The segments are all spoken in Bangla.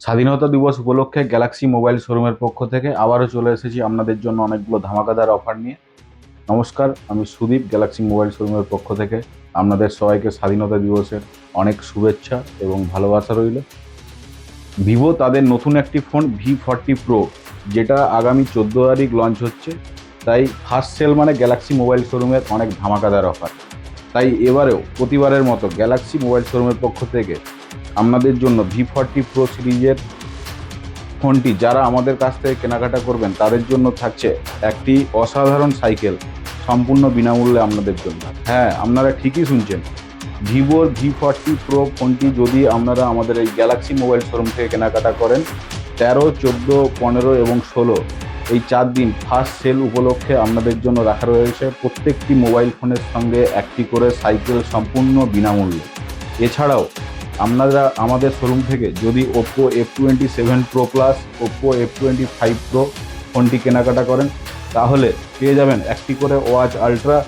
স্বাধীনতা দিবস উপলক্ষে গ্যালাক্সি মোবাইল শোরুমের পক্ষ থেকে আবারও চলে এসেছি আপনাদের জন্য অনেকগুলো ধামাকাদার অফার নিয়ে। নমস্কার, আমি সুদীপ, গ্যালাক্সি মোবাইল শোরুমের পক্ষ থেকে আপনাদের সবাইকে স্বাধীনতা দিবসের অনেক শুভেচ্ছা এবং ভালোবাসা রইল। ভিভো তাদের নতুন একটি ফোন V40 Pro, যেটা আগামী 14 তারিখ লঞ্চ হচ্ছে। তাই ফার্স্ট সেল মানে গ্যালাক্সি মোবাইল শোরুমের অনেক ধামাকাদার অফার। তাই এবারেও প্রতিবারের মতো গ্যালাক্সি মোবাইল শোরুমের পক্ষ থেকে আপনাদের জন্য V40 Pro সিরিজের ফোনটি যারা আমাদের কাছ থেকে কেনাকাটা করবেন তাদের জন্য থাকছে একটি অসাধারণ সাইকেল সম্পূর্ণ বিনামূল্যে আপনাদের জন্য। হ্যাঁ, আপনারা ঠিকই শুনছেন, ভিভোর V40 Pro ফোনটি যদি আপনারা আমাদের এই গ্যালাক্সি মোবাইল শোরুম থেকে কেনাকাটা করেন 13, 14, 15 এবং 16 এই 4 দিন ফার্স্ট সেল উপলক্ষে আপনাদের জন্য রাখা রয়েছে প্রত্যেকটি মোবাইল ফোনের সঙ্গে একটি করে সাইকেল সম্পূর্ণ বিনামূল্যে। এছাড়াও আপনারা আমাদের শোরুম থেকে যদি Oppo F27 Pro Plus, Oppo F25 Pro ফোনটি কেনাকাটা করেন তাহলে পেয়ে যাবেন একটি করে ওয়াচ আলট্রা,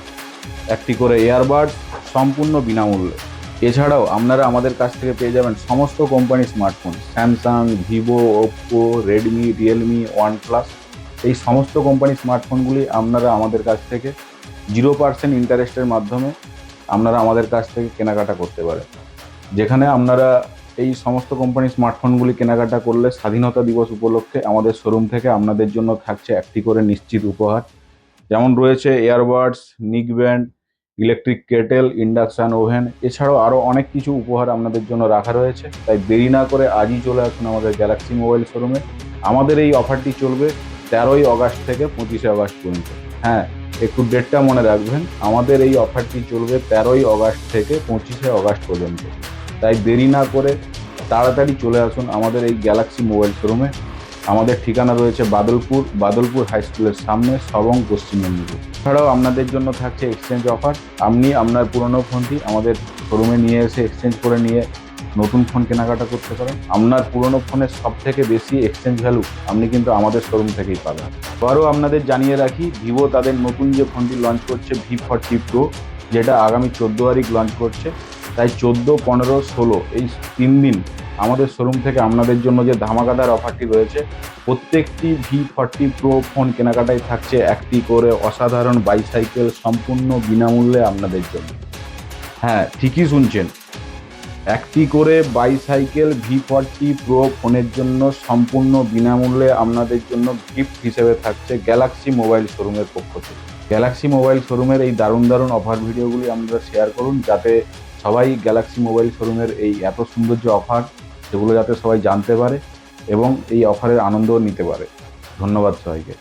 একটি করে এয়ারবাডস সম্পূর্ণ বিনামূল্যে। এছাড়াও আপনারা আমাদের কাছ থেকে পেয়ে যাবেন সমস্ত কোম্পানির smartphone, Samsung, Vivo, Oppo, Redmi, Realme, OnePlus, এই সমস্ত কোম্পানির স্মার্টফোনগুলি আপনারা আমাদের কাছ থেকে 0% ইন্টারেস্টের মাধ্যমে আপনারা আমাদের কাছ থেকে কেনাকাটা করতে পারেন। যেখানে আপনারা এই সমস্ত কোম্পানির স্মার্টফোনগুলি কেনাকাটা করলে স্বাধীনতা দিবস উপলক্ষে আমাদের শোরুম থেকে আপনাদের জন্য থাকছে একটি করে নিশ্চিত উপহার, যেমন রয়েছে এয়ারবাডস, নিক band, electric kettle, induction oven. এছাড়াও আরও অনেক কিছু উপহার আপনাদের জন্য রাখা রয়েছে। তাই দেরি না করে আজই চলে আসুন আমাদের গ্যালাক্সি মোবাইল শোরুমে। আমাদের এই অফারটি চলবে 13ই অগাস্ট থেকে 25শে অগাস্ট পর্যন্ত। হ্যাঁ, একটু ডেটটা মনে রাখবেন, আমাদের এই অফারটি চলবে 13ই অগাস্ট থেকে 25শে অগাস্ট পর্যন্ত। তাই দেরি না করে তাড়াতাড়ি চলে আসুন আমাদের এই গ্যালাক্সি মোবাইল শোরুমে। আমাদের ঠিকানা রয়েছে বাদলপুর হাই স্কুলের সামনে, সবং, পশ্চিম মেদিনীপুর। এছাড়াও আপনাদের জন্য থাকছে এক্সচেঞ্জ অফার। আপনি আপনার পুরনো ফোনটি আমাদের শোরুমে নিয়ে এসে এক্সচেঞ্জ করে নিয়ে নতুন ফোন কেনাকাটা করতে পারেন। আপনার পুরনো ফোনের সব থেকে বেশি এক্সচেঞ্জ ভ্যালু আপনি কিন্তু আমাদের শোরুম থেকেই পাবেন। আবারও আপনাদের জানিয়ে রাখি, ভিভো তাদের নতুন যে ফোনটি লঞ্চ করছে V40 Pro, যেটা আগামী 14 তারিখ লঞ্চ করছে। তাই 14, 15, 16 এই 3 দিন আমাদের শোরুম থেকে আপনাদের জন্য যে ধামাকাদার অফারটি রয়েছে, প্রত্যেকটি V40 Pro ফোন কেনাকাটায় থাকছে একটি করে অসাধারণ বাইসাইকেল সম্পূর্ণ বিনামূল্যে আপনাদের জন্য। হ্যাঁ, ঠিকই শুনছেন, একটি করে বাইসাইকেল V40 Pro ফোনের জন্য সম্পূর্ণ বিনামূল্যে আপনাদের জন্য গিফট হিসেবে থাকছে গ্যালাক্সি মোবাইল শোরুমের পক্ষ থেকে। গ্যালাক্সি মোবাইল শোরুমের এই দারুণ দারুণ অফার ভিডিওগুলি আপনারা শেয়ার করুন, যাতে সবাই গ্যালাক্সি মোবাইল শোরুমের এই এত সুন্দর যে অফার সেগুলো যাতে সবাই জানতে পারে এবং এই অফারের আনন্দও নিতে পারে। ধন্যবাদ সবাইকে।